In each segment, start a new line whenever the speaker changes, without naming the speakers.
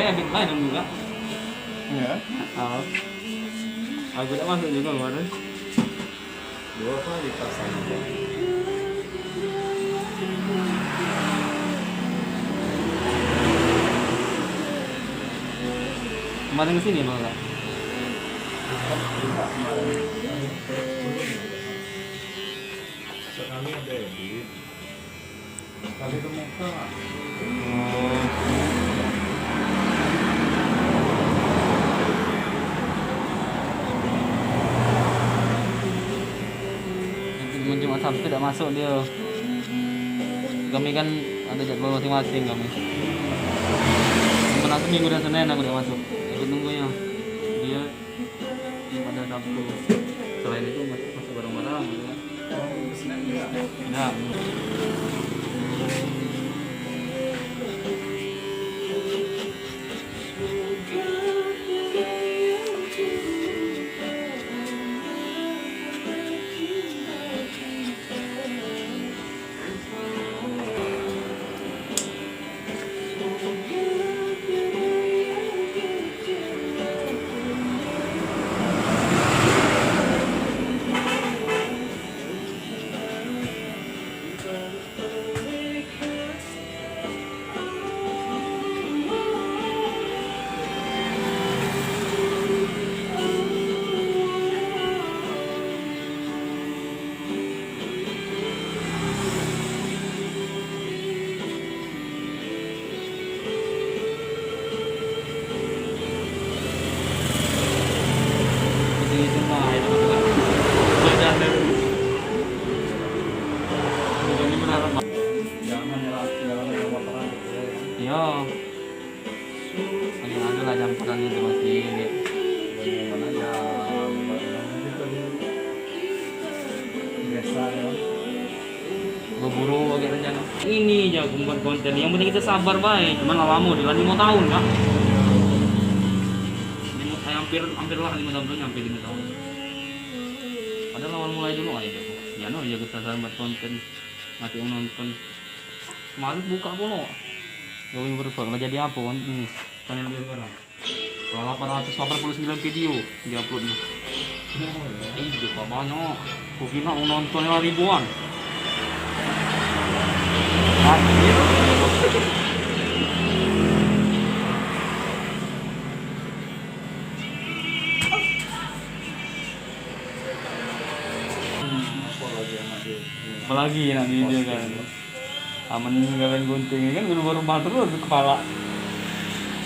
habis main juga.
Iya.
Oh. Aku tak masuk juga kemarin.
2 kali pasang.
Kemarin kesini malah.
Sekali ada edit. Sekali ke muka.
Cuma Sabtu tidak masuk dia. Kami kan ada jadwal masing-masing kami. Cuma aku minggu dan Senin aku tidak masuk. Aku tunggunya dia pada Sabtu. Selain itu masuk bareng-bareng gitu kan.
Senin enggak?
Ya. Itu mah itu kan. Badan dari. Ini benar mah.
Jangan nyala motoran gitu ya.
Iya. Ada lah jam peran itu masih ini.
Bagaimana ya? Biasa ya.
Buru kayak rencana. Ini aja membuat konten. Yang penting kita sabar baik. Cuman lama di 5 tahun kan. Hampir lah 5 tahun hampir 5 tahun. Padahal awal mulai dulu aja. Ya no ya kita buat konten. Mati yang nonton. Kemarin buka pula. Going berubah nggak jadi apa kan ini channel dia sekarang. Kalau 889 video dia uploadnya. Itu apa banyak. Kukira nontonnya ribuan. Apalagi nak video kan. Aman nggawen gunting kan baru terus kepala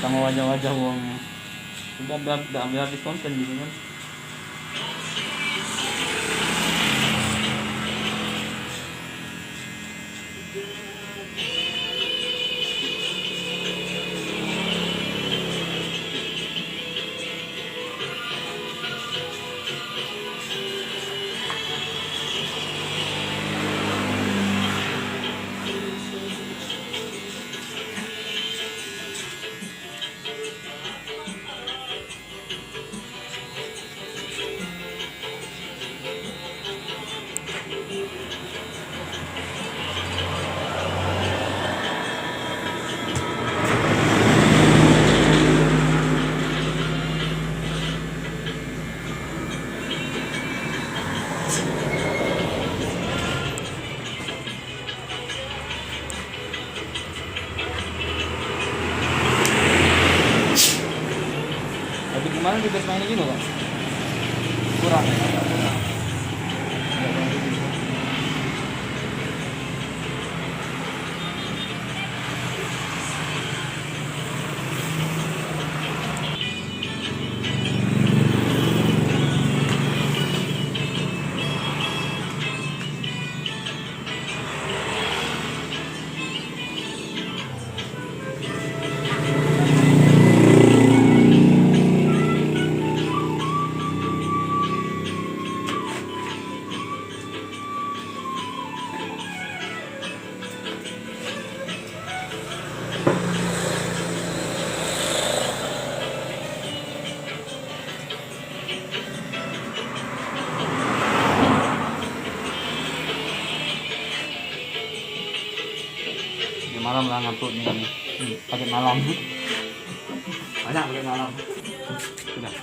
sama wajah-wajah wongnya. Udah habis konten gitu kan. Kemarin juga mainnya juga kan? Kurang. malam lah nguploadnya ini pakai malam. Banyak pakai malam. Sudah.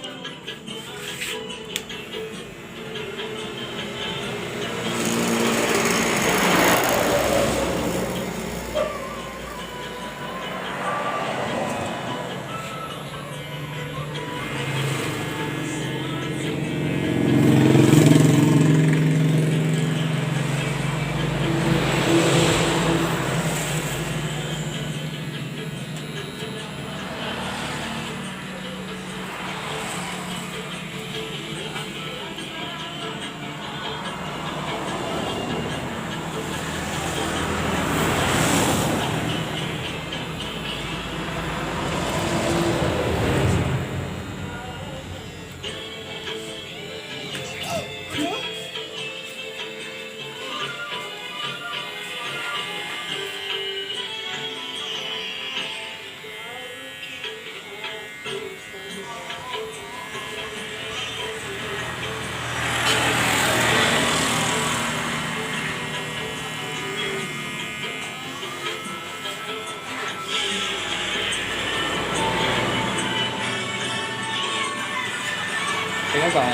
Tengok kan?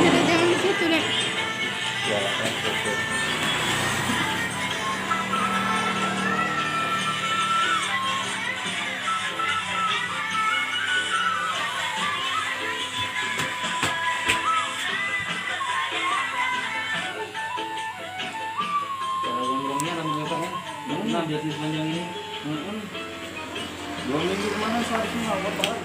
Udah jangan di situ deh.
Ya, oke.
Cara gondrongnya rambutnya Pak ya. Nah, biar sepanjang ini.
2 minggu kemana seharusnya nggak apa-apa.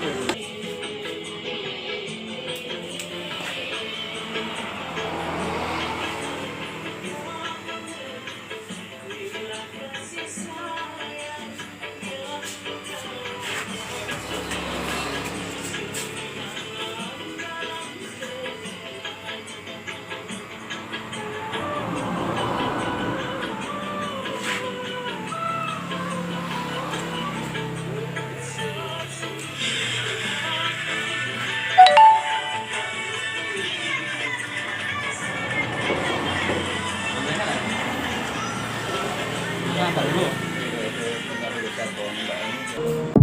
Nah, tak dulu.
Bentar, bentar, bentar.